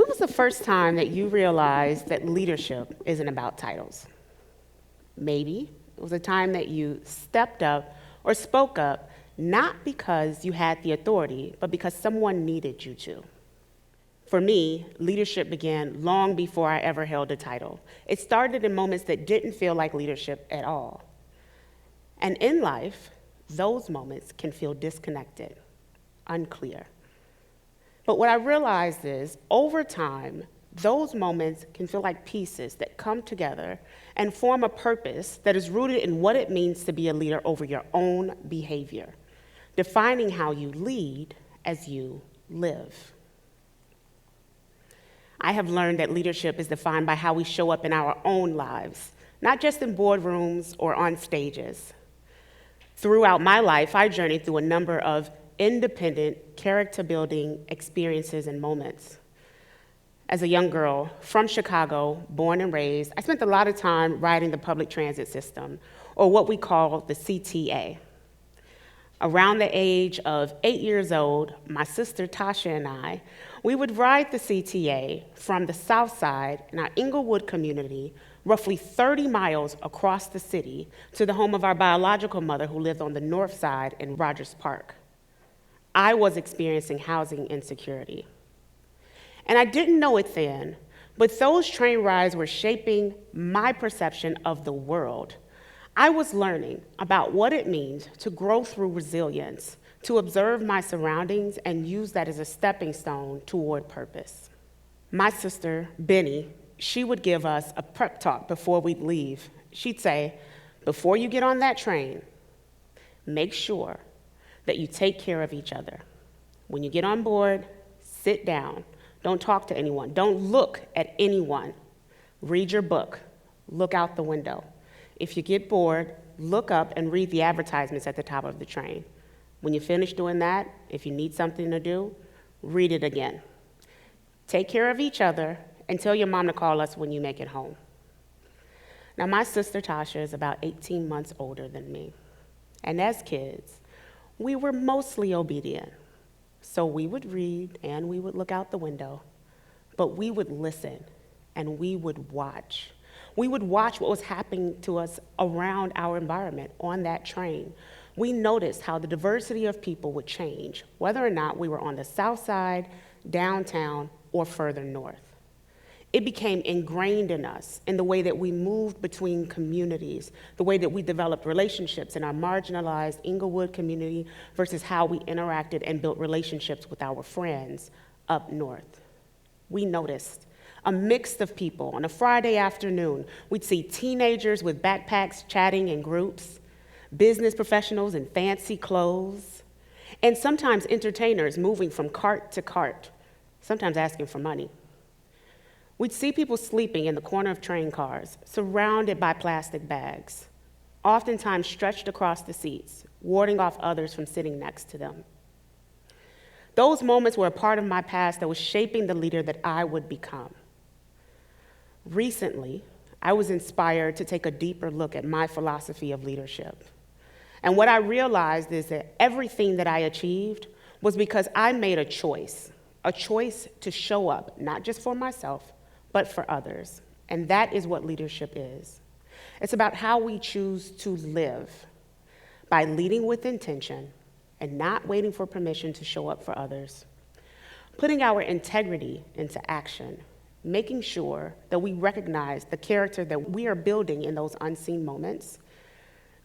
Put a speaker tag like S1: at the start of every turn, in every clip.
S1: When was the first time that you realized that leadership isn't about titles? Maybe it was a time that you stepped up or spoke up, not because you had the authority, but because someone needed you to. For me, leadership began long before I ever held a title. It started in moments that didn't feel like leadership at all. And in life, those moments can feel disconnected, unclear. But what I realized is, over time, those moments can feel like pieces that come together and form a purpose that is rooted in what it means to be a leader over your own behavior, defining how you lead as you live. I have learned that leadership is defined by how we show up in our own lives, not just in boardrooms or on stages. Throughout my life, I journeyed through a number of independent, character-building experiences and moments. As a young girl from Chicago, born and raised, I spent a lot of time riding the public transit system, or what we call the CTA. Around the age of 8 years old, my sister Tasha and I, we would ride the CTA from the south side in our Inglewood community, roughly 30 miles across the city, to the home of our biological mother who lived on the north side in Rogers Park. I was experiencing housing insecurity. And I didn't know it then, but those train rides were shaping my perception of the world. I was learning about what it means to grow through resilience, to observe my surroundings and use that as a stepping stone toward purpose. My sister, Benny, she would give us a prep talk before we'd leave. She'd say, before you get on that train, make sure that you take care of each other. When you get on board, sit down. Don't talk to anyone. Don't look at anyone. Read your book. Look out the window. If you get bored, look up and read the advertisements at the top of the train. When you finish doing that, if you need something to do, read it again. Take care of each other and tell your mom to call us when you make it home. Now, my sister Tasha is about 18 months older than me. And as kids, we were mostly obedient. So we would read and we would look out the window, but we would listen and we would watch. We would watch what was happening to us around our environment on that train. We noticed how the diversity of people would change, whether or not we were on the south side, downtown, or further north. It became ingrained in us in the way that we moved between communities, the way that we developed relationships in our marginalized Inglewood community versus how we interacted and built relationships with our friends up north. We noticed a mix of people. On a Friday afternoon, we'd see teenagers with backpacks chatting in groups, business professionals in fancy clothes, and sometimes entertainers moving from cart to cart, sometimes asking for money. We'd see people sleeping in the corner of train cars, surrounded by plastic bags, oftentimes stretched across the seats, warding off others from sitting next to them. Those moments were a part of my past that was shaping the leader that I would become. Recently, I was inspired to take a deeper look at my philosophy of leadership. And what I realized is that everything that I achieved was because I made a choice to show up, not just for myself, but for others. And that is what leadership is. It's about how we choose to live by leading with intention and not waiting for permission to show up for others. Putting our integrity into action, making sure that we recognize the character that we are building in those unseen moments,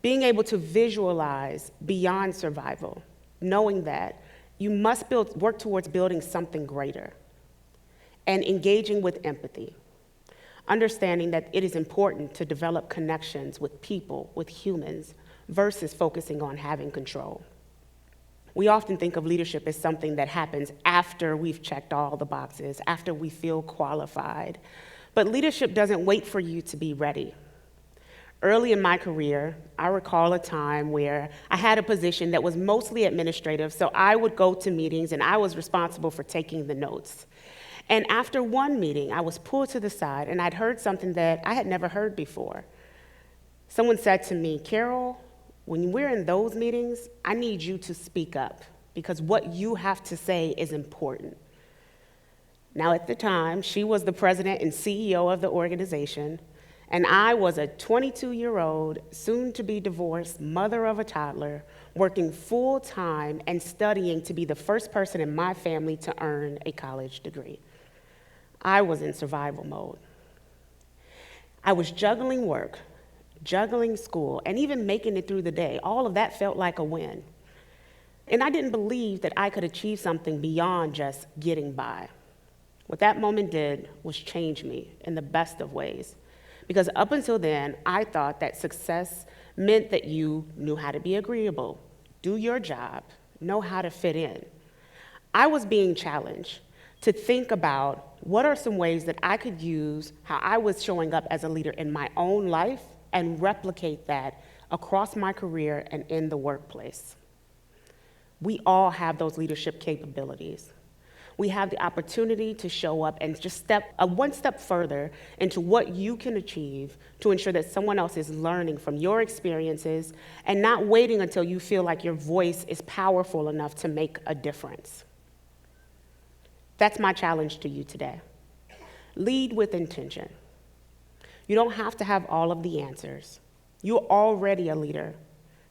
S1: being able to visualize beyond survival, knowing that you must work towards building something greater, and engaging with empathy, understanding that it is important to develop connections with people, with humans, versus focusing on having control. We often think of leadership as something that happens after we've checked all the boxes, after we feel qualified. But leadership doesn't wait for you to be ready. Early in my career, I recall a time where I had a position that was mostly administrative, so I would go to meetings and I was responsible for taking the notes. And after one meeting, I was pulled to the side and I'd heard something that I had never heard before. Someone said to me, Carol, when we're in those meetings, I need you to speak up because what you have to say is important. Now, at the time, she was the president and CEO of the organization, and I was a 22-year-old, soon-to-be divorced mother of a toddler, working full-time and studying to be the first person in my family to earn a college degree. I was in survival mode. I was juggling work, juggling school, and even making it through the day. All of that felt like a win. And I didn't believe that I could achieve something beyond just getting by. What that moment did was change me in the best of ways. Because up until then, I thought that success meant that you knew how to be agreeable, do your job, know how to fit in. I was being challenged to think about what are some ways that I could use how I was showing up as a leader in my own life and replicate that across my career and in the workplace. We all have those leadership capabilities. We have the opportunity to show up and just step one step further into what you can achieve to ensure that someone else is learning from your experiences and not waiting until you feel like your voice is powerful enough to make a difference. That's my challenge to you today. Lead with intention. You don't have to have all of the answers. You're already a leader.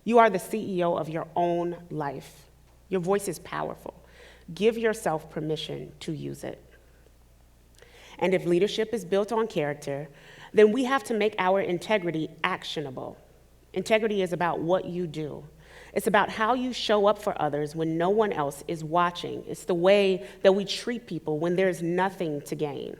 S1: You are the CEO of your own life. Your voice is powerful. Give yourself permission to use it. And if leadership is built on character, then we have to make our integrity actionable. Integrity is about what you do. It's about how you show up for others when no one else is watching. It's the way that we treat people when there's nothing to gain.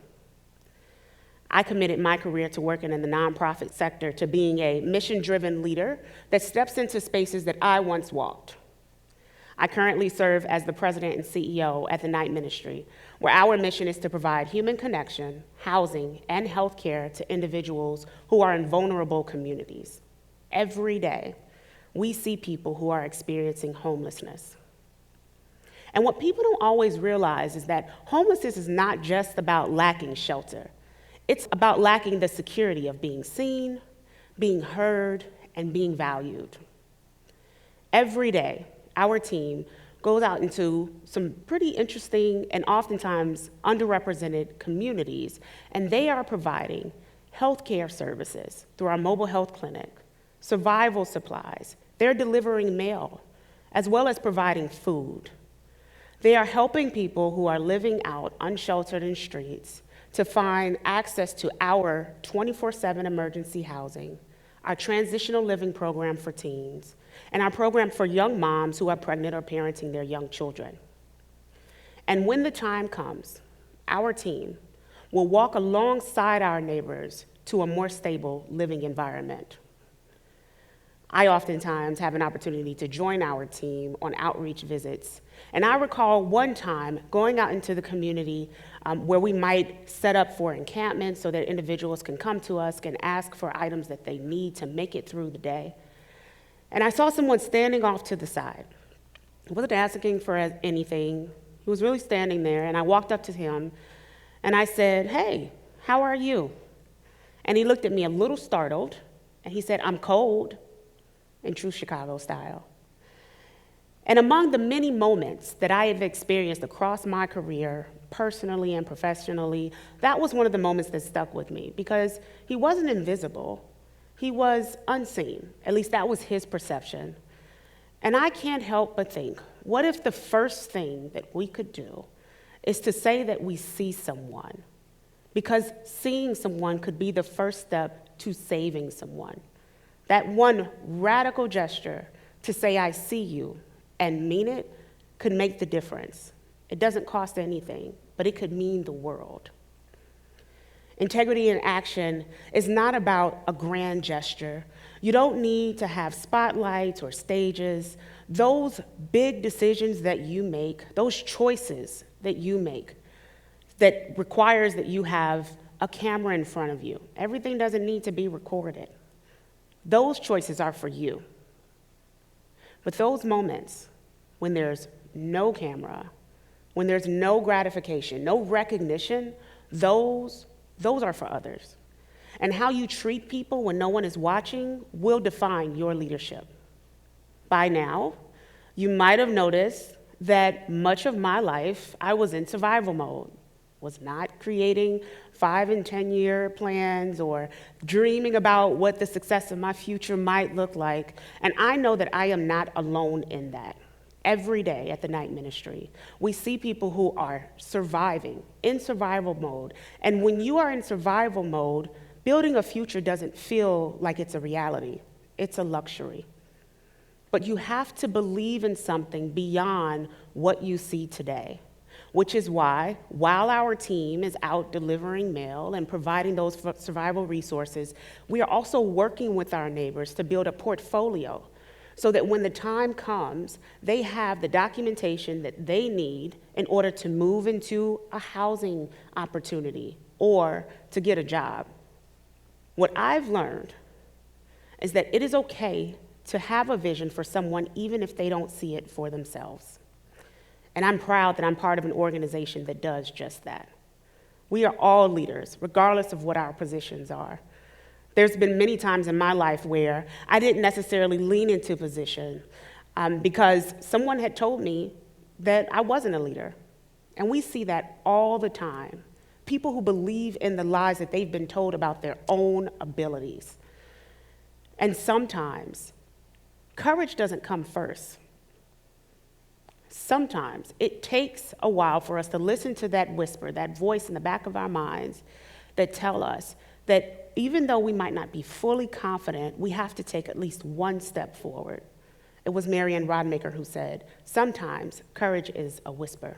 S1: I committed my career to working in the nonprofit sector, to being a mission-driven leader that steps into spaces that I once walked. I currently serve as the president and CEO at the Night Ministry, where our mission is to provide human connection, housing, and healthcare to individuals who are in vulnerable communities. Every day, we see people who are experiencing homelessness. And what people don't always realize is that homelessness is not just about lacking shelter. It's about lacking the security of being seen, being heard, and being valued. Every day, our team goes out into some pretty interesting and oftentimes underrepresented communities, and they are providing healthcare services through our mobile health clinic, survival supplies. They're delivering mail, as well as providing food. They are helping people who are living out unsheltered in streets to find access to our 24/7 emergency housing, our transitional living program for teens, and our program for young moms who are pregnant or parenting their young children. And when the time comes, our team will walk alongside our neighbors to a more stable living environment. I oftentimes have an opportunity to join our team on outreach visits. And I recall one time going out into the community where we might set up for encampment so that individuals can come to us, can ask for items that they need to make it through the day. And I saw someone standing off to the side. He wasn't asking for anything. He was really standing there, and I walked up to him, and I said, "Hey, how are you?" And he looked at me a little startled, and he said, "I'm cold," in true Chicago style. And among the many moments that I have experienced across my career, personally and professionally, that was one of the moments that stuck with me, because he wasn't invisible. He was unseen. At least that was his perception. And I can't help but think, what if the first thing that we could do is to say that we see someone? Because seeing someone could be the first step to saving someone. That one radical gesture to say, "I see you," and mean it, could make the difference. It doesn't cost anything, but it could mean the world. Integrity in action is not about a grand gesture. You don't need to have spotlights or stages. Those big decisions that you make, those choices that you make, that requires that you have a camera in front of you. Everything doesn't need to be recorded. Those choices are for you. But those moments when there's no camera, when there's no gratification, no recognition, those are for others. And how you treat people when no one is watching will define your leadership. By now, you might have noticed that much of my life, I was in survival mode. was not creating 5 and 10-year plans or dreaming about what the success of my future might look like. And I know that I am not alone in that. Every day at the night ministry, we see people who are surviving, in survival mode. And when you are in survival mode, building a future doesn't feel like it's a reality. It's a luxury. But you have to believe in something beyond what you see today, which is why, while our team is out delivering mail and providing those survival resources, we are also working with our neighbors to build a portfolio so that when the time comes, they have the documentation that they need in order to move into a housing opportunity or to get a job. What I've learned is that it is okay to have a vision for someone even if they don't see it for themselves. And I'm proud that I'm part of an organization that does just that. We are all leaders, regardless of what our positions are. There's been many times in my life where I didn't necessarily lean into position because someone had told me that I wasn't a leader. And we see that all the time. People who believe in the lies that they've been told about their own abilities. And sometimes, courage doesn't come first. Sometimes it takes a while for us to listen to that whisper, that voice in the back of our minds that tell us that even though we might not be fully confident, we have to take at least one step forward. It was Marianne Rodmaker who said, sometimes courage is a whisper.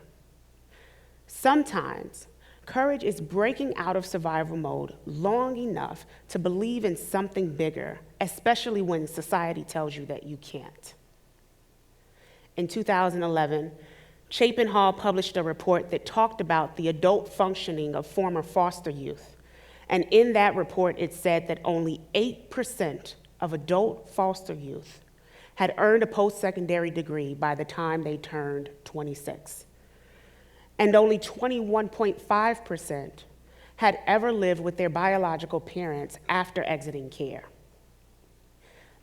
S1: Sometimes courage is breaking out of survival mode long enough to believe in something bigger, especially when society tells you that you can't. In 2011, Chapin Hall published a report that talked about the adult functioning of former foster youth. And in that report, it said that only 8% of adult foster youth had earned a post-secondary degree by the time they turned 26. And only 21.5% had ever lived with their biological parents after exiting care.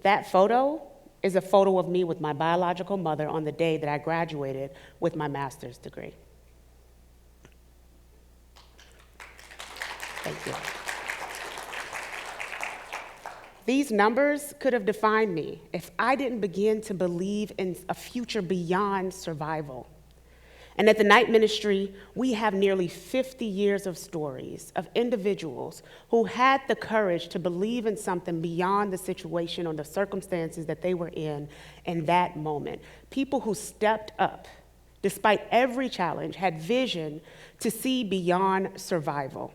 S1: That photo is a photo of me with my biological mother on the day that I graduated with my master's degree. Thank you. These numbers could have defined me if I didn't begin to believe in a future beyond survival. And at the night ministry, we have nearly 50 years of stories of individuals who had the courage to believe in something beyond the situation or the circumstances that they were in that moment. People who stepped up, despite every challenge, had vision to see beyond survival.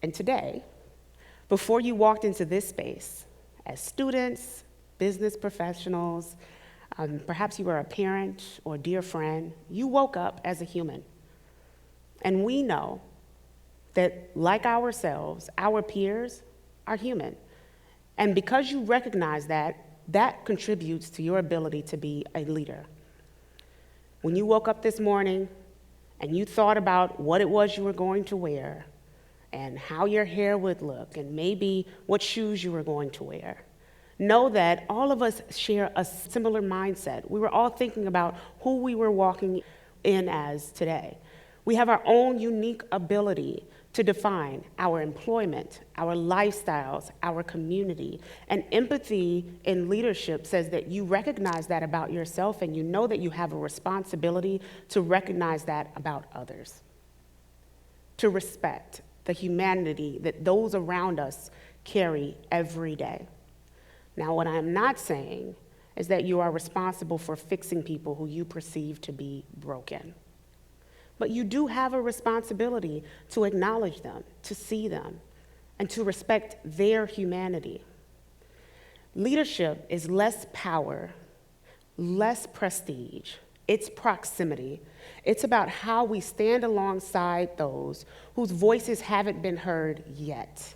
S1: And today, before you walked into this space, as students, business professionals, perhaps you were a parent or a dear friend, you woke up as a human. And we know that, like ourselves, our peers are human. And because you recognize that, that contributes to your ability to be a leader. When you woke up this morning and you thought about what it was you were going to wear and how your hair would look and maybe what shoes you were going to wear, know that all of us share a similar mindset. We were all thinking about who we were walking in as today. We have our own unique ability to define our employment, our lifestyles, our community. And empathy in leadership says that you recognize that about yourself and you know that you have a responsibility to recognize that about others. To respect the humanity that those around us carry every day. Now, what I'm not saying is that you are responsible for fixing people who you perceive to be broken. But you do have a responsibility to acknowledge them, to see them, and to respect their humanity. Leadership is less power, less prestige. It's proximity. It's about how we stand alongside those whose voices haven't been heard yet.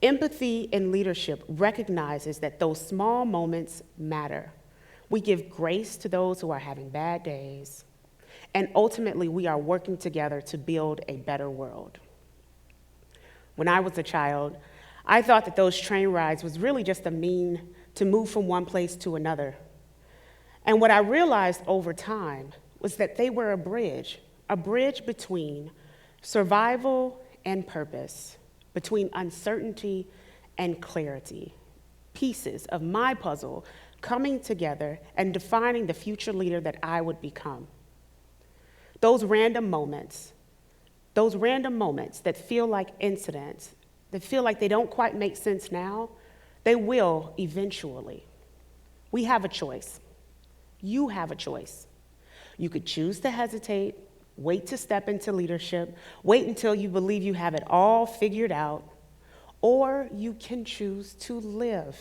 S1: Empathy in leadership recognizes that those small moments matter. We give grace to those who are having bad days, and ultimately we are working together to build a better world. When I was a child, I thought that those train rides was really just a mean to move from one place to another. And what I realized over time was that they were a bridge between Survival and purpose, between uncertainty and clarity. Pieces of my puzzle coming together and defining the future leader that I would become. Those random moments that feel like incidents, that feel like they don't quite make sense now, they will eventually. We have a choice. You have a choice. You could choose to hesitate, wait to step into leadership, wait until you believe you have it all figured out, or you can choose to live.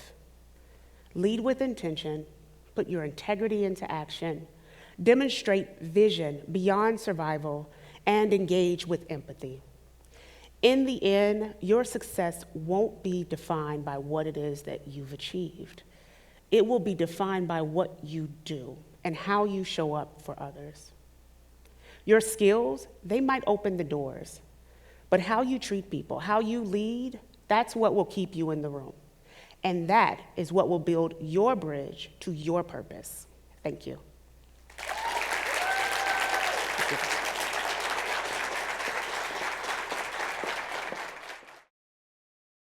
S1: Lead with intention, put your integrity into action, demonstrate vision beyond survival, and engage with empathy. In the end, your success won't be defined by what it is that you've achieved. It will be defined by what you do and how you show up for others. Your skills, they might open the doors, but how you treat people, how you lead, that's what will keep you in the room. And that is what will build your bridge to your purpose. Thank you.